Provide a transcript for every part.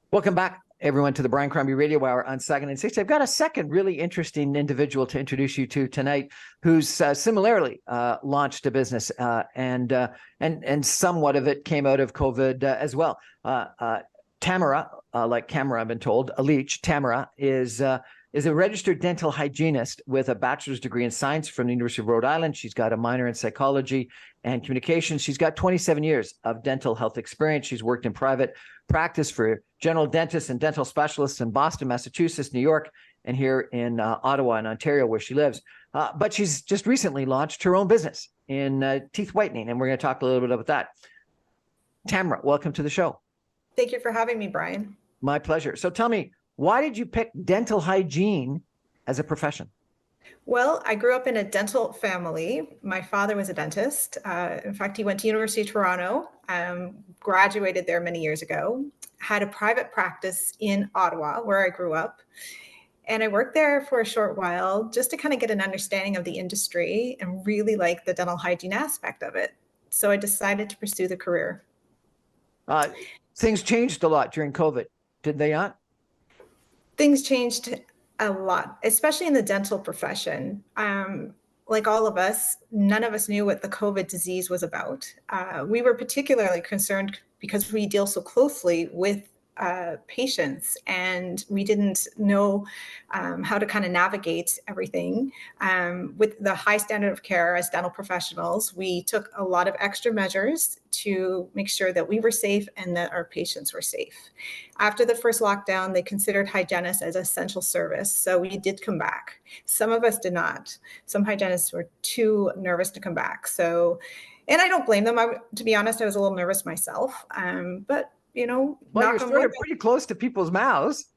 Welcome back, everyone, to the Brian Crombie Radio Hour on Second and Sixth. I've got a second really interesting individual to introduce you to tonight, who's similarly launched a business, and somewhat of it came out of COVID as well. Tamara, like camera, I've been told, Leitch. Tamara is a registered dental hygienist with a bachelor's degree in science from the University of Rhode Island. She's got a minor in psychology and communications. She's got 27 years of dental health experience. She's worked in private practice for general dentists and dental specialists in Boston, Massachusetts, New York, and here in Ottawa and Ontario, where she lives. But she's just recently launched her own business in teeth whitening, and we're going to talk a little bit about that. Tamara, welcome to the show. Thank you for having me, Brian. My pleasure. So tell me, why did you pick dental hygiene as a profession? Well, I grew up in a dental family. My father was a dentist. In fact, he went to University of Toronto, graduated there many years ago, had a private practice in Ottawa, where I grew up. And I worked there for a short while just to kind of get an understanding of the industry and really like the dental hygiene aspect of it. So I decided to pursue the career. Things changed a lot during COVID, did they not? Things changed a lot, especially in the dental profession. Like all of us, none of us knew what the COVID disease was about. We were particularly concerned because we deal so closely with patients, and we didn't know how to kind of navigate everything. With the high standard of care as dental professionals, we took a lot of extra measures to make sure that we were safe and that our patients were safe. After the first lockdown, they considered hygienists as essential service, so we did come back. Some of us did not. Some hygienists were too nervous to come back. So, and I don't blame them. To be honest, I was a little nervous myself, but well, you're sort of pretty close to people's mouths.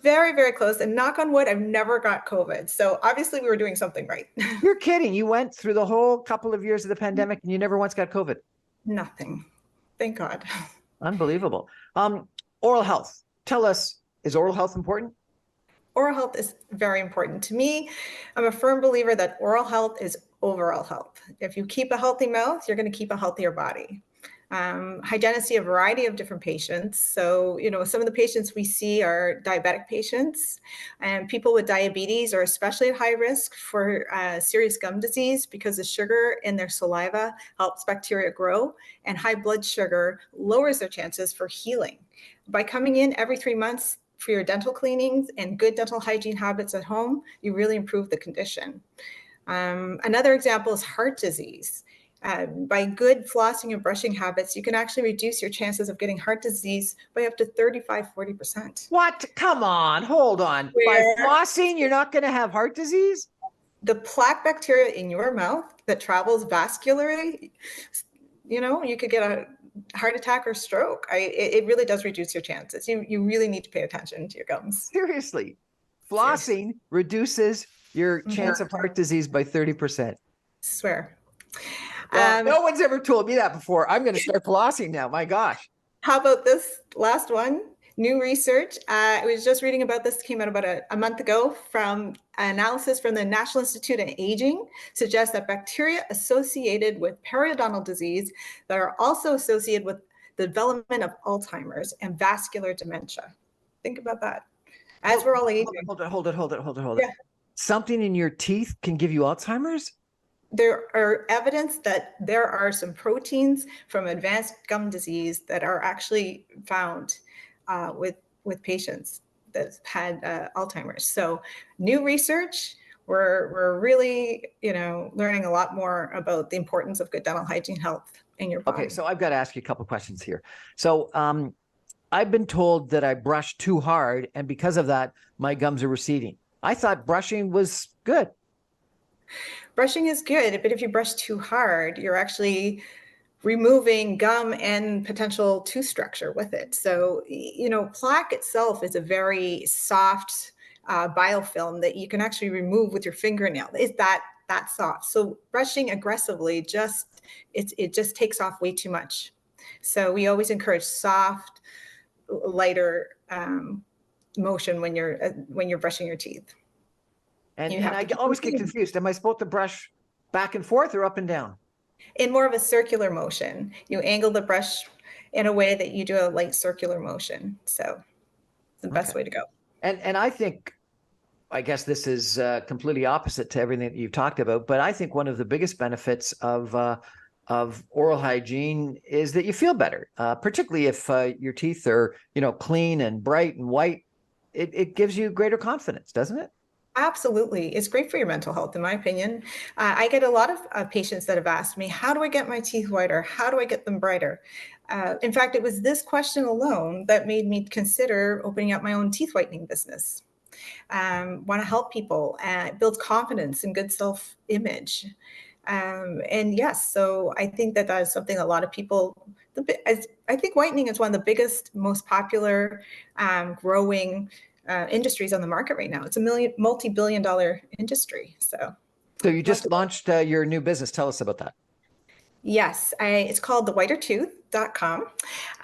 Very, very close. And knock on wood, I've never got COVID. So obviously we were doing something right. You're kidding. You went through the whole couple of years of the pandemic and you never once got COVID. Nothing. Thank God. Unbelievable. Oral health. Tell us, is oral health important? Oral health is very important to me. I'm a firm believer that oral health is overall health. If you keep a healthy mouth, you're going to keep a healthier body. Hygienists see a variety of different patients. So, some of the patients we see are diabetic patients, and people with diabetes are especially at high risk for serious gum disease because the sugar in their saliva helps bacteria grow, and high blood sugar lowers their chances for healing. By coming in every 3 months for your dental cleanings and good dental hygiene habits at home, you really improve the condition. Another example is heart disease. By good flossing and brushing habits, you can actually reduce your chances of getting heart disease by up to 35-40%. What? Come on, hold on. By flossing, you're not going to have heart disease? The plaque bacteria in your mouth that travels vascularly, you could get a heart attack or stroke. It really does reduce your chances. You really need to pay attention to your gums. Seriously. Flossing reduces your chance of heart disease by 30%. Swear. Well, no one's ever told me that before. I'm going to start flossing now. My gosh. How about this last one? New research. I was just reading about this. Came out about a month ago from analysis from the National Institute on Aging suggests that bacteria associated with periodontal disease that are also associated with the development of Alzheimer's and vascular dementia. Think about that. As we're all aging. Hold it. Yeah. Something in your teeth can give you Alzheimer's? There are evidence that there are some proteins from advanced gum disease that are actually found with patients that had Alzheimer's. So new research, we're really, learning a lot more about the importance of good dental hygiene health in your body. Okay, so I've got to ask you a couple of questions here. So I've been told that I brush too hard, and because of that, my gums are receding. I thought brushing was good. Brushing is good, but if you brush too hard, you're actually removing gum and potential tooth structure with it. So, plaque itself is a very soft biofilm that you can actually remove with your fingernail. It's that soft. So brushing aggressively it just takes off way too much. So we always encourage soft, lighter motion when you're brushing your teeth. And I always get confused. Am I supposed to brush back and forth or up and down? In more of a circular motion. You angle the brush in a way that you do a light circular motion. So It's the Okay. best way to go. And I think, I guess this is completely opposite to everything that you've talked about, but I think one of the biggest benefits of oral hygiene is that you feel better, particularly if your teeth are, clean and bright and white. It gives you greater confidence, doesn't it? Absolutely. It's great for your mental health, in my opinion. I get a lot of patients that have asked me, how do I get my teeth whiter? How do I get them brighter? In fact, it was this question alone that made me consider opening up my own teeth whitening business. Want to help people, build confidence and good self-image. And yes, so I think that that is something a lot of people, I think whitening is one of the biggest, most popular, growing industries on the market right now. It's a multi-billion dollar industry. So you just launched your new business. Tell us about that. Yes, it's called thewhitertooth.com.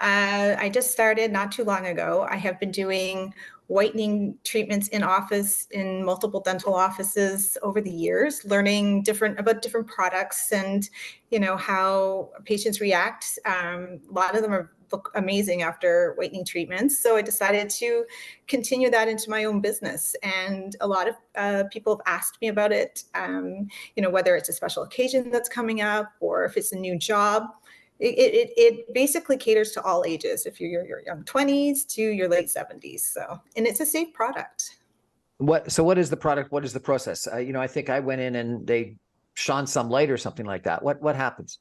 I just started not too long ago. I have been doing whitening treatments in office in multiple dental offices over the years, learning about different products and how patients react. A lot of them look amazing after whitening treatments. So I decided to continue that into my own business. And a lot of people have asked me about it, whether it's a special occasion that's coming up or if it's a new job. It basically caters to all ages, if you're your young 20s to your late 70s. And it's a safe product. So what is the product? What is the process? I think I went in and they shone some light or something like that. What happens?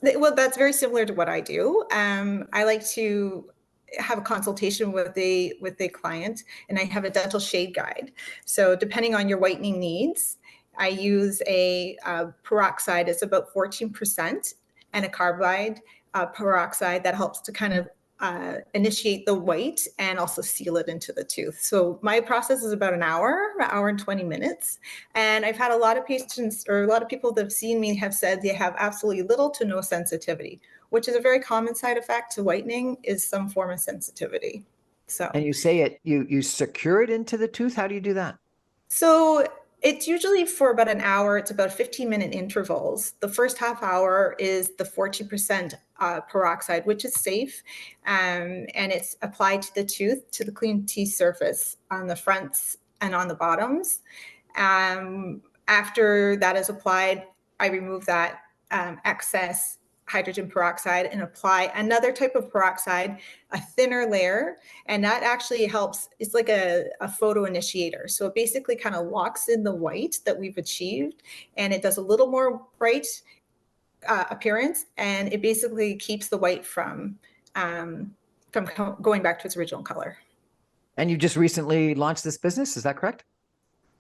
Well, that's very similar to what I do. I like to have a consultation with a client, and I have a dental shade guide. So depending on your whitening needs, I use a peroxide. It's about 14%, and a carbide peroxide that helps to kind of initiate the white and also seal it into the tooth. So my process is about an hour and 20 minutes. And I've had a lot of patients, or a lot of people that have seen me have said they have absolutely little to no sensitivity, which is a very common side effect to whitening, is some form of sensitivity. And you say you secure it into the tooth. How do you do that? So it's usually for about an hour. It's about 15-minute intervals. The first half hour is the 40% peroxide, which is safe. And it's applied to the tooth, to the clean teeth surface on the fronts and on the bottoms. After that is applied, I remove that excess hydrogen peroxide and apply another type of peroxide, a thinner layer, and that actually helps. It's like a photo initiator. So it basically kind of locks in the white that we've achieved, and it does a little more bright appearance, and it basically keeps the white from going back to its original color. And you just recently launched this business, is that correct?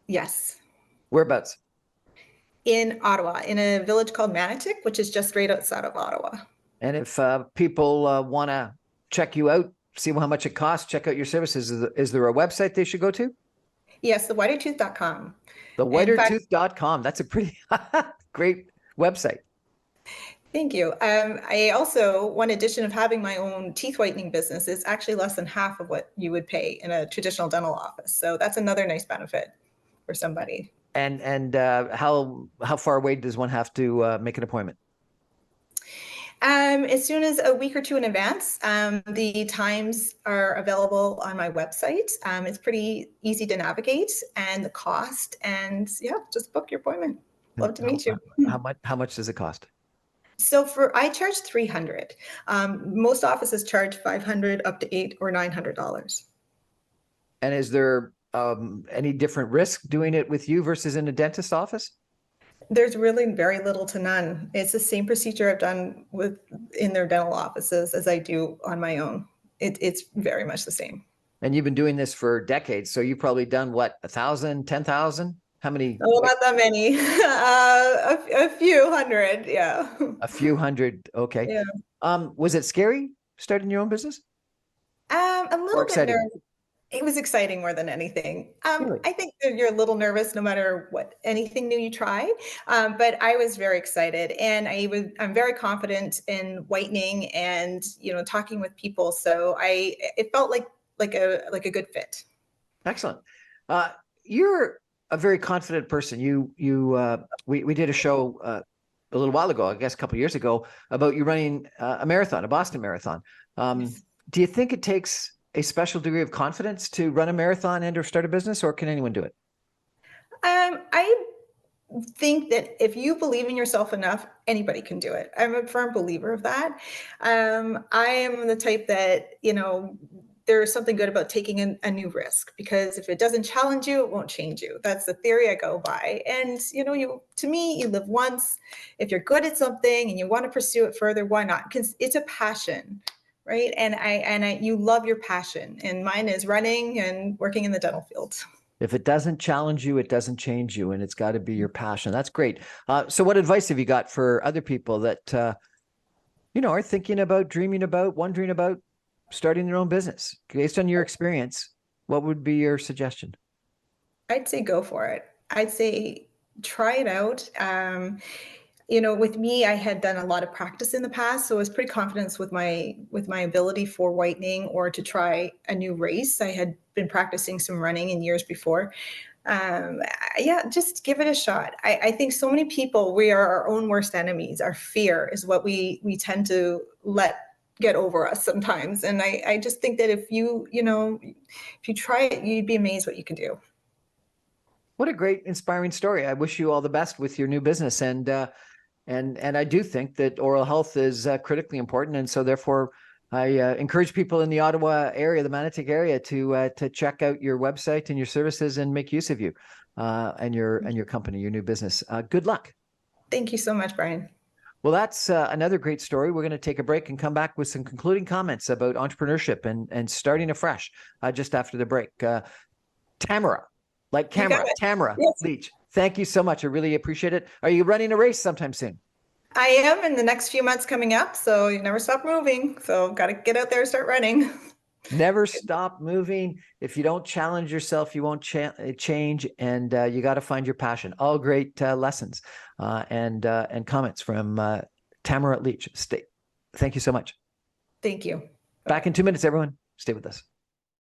Yes. Whereabouts? In Ottawa, in a village called Manotick, which is just right outside of Ottawa. And if people want to check you out, see how much it costs, check out your services, is there a website they should go to? Yes, thewhitertooth.com. Thewhitertooth.com. That's a pretty great website. Thank you. I also, one addition of having my own teeth whitening business, is actually less than half of what you would pay in a traditional dental office. So that's another nice benefit for somebody. And how far away does one have to make an appointment? As soon as a week or two in advance. The times are available on my website. It's pretty easy to navigate, and the cost, and yeah, just book your appointment. Love to meet you. How much does it cost? So I charge $300. Most offices charge $500 up to $800 or $900. And is there any different risk doing it with you versus in a dentist office? There's really very little to none. It's the same procedure I've done in their dental offices as I do on my own. It's very much the same. And you've been doing this for decades, so you've probably done what, 1,000, 10,000? How many? Oh, not that many. A few hundred, yeah. A few hundred. Okay. Yeah. Was it scary starting your own business? A little bit exciting? nervous. It was exciting more than anything. Really? I think that you're a little nervous no matter anything new you try. But I was very excited, and I'm very confident in whitening and talking with people. So it felt like a good fit. Excellent. You're a very confident person. We did a show a little while ago, I guess a couple of years ago, about you running a marathon, a Boston Marathon. Yes. Do you think it takes a special degree of confidence to run a marathon and or start a business, or can anyone do it? I think that if you believe in yourself enough, anybody can do it. I'm a firm believer of that. I am the type that, there's something good about taking a new risk, because if it doesn't challenge you, it won't change you. That's the theory I go by. And, to me, you live once. If you're good at something and you want to pursue it further, why not? Because it's a passion, right? And you love your passion. And mine is running and working in the dental field. If it doesn't challenge you, it doesn't change you, and it's got to be your passion. That's great. So what advice have you got for other people that, are thinking about, dreaming about, wondering about starting their own business? Based on your experience, what would be your suggestion? I'd say go for it. I'd say try it out. With me, I had done a lot of practice in the past, so I was pretty confident with my ability for whitening or to try a new race. I had been practicing some running in years before. Just give it a shot. I think so many people, we are our own worst enemies. Our fear is what we tend to let get over us sometimes. And I just think that if you try it, you'd be amazed what you can do. What a great, inspiring story. I wish you all the best with your new business. And I do think that oral health is critically important. And so therefore, I encourage people in the Ottawa area, the Manotick area, to check out your website and your services and make use of you and your company, your new business. Good luck. Thank you so much, Brian. Well, that's another great story. We're going to take a break and come back with some concluding comments about entrepreneurship and starting afresh just after the break. Tamara, like camera, Tamara Leitch, thank you so much. I really appreciate it. Are you running a race sometime soon? I am in the next few months coming up, so you never stop moving. So got to get out there and start running. Never stop moving. If you don't challenge yourself, you won't change, and you got to find your passion. All great lessons and comments from Tamara Leitch. Thank you so much. Thank you. Back in 2 minutes, everyone. Stay with us.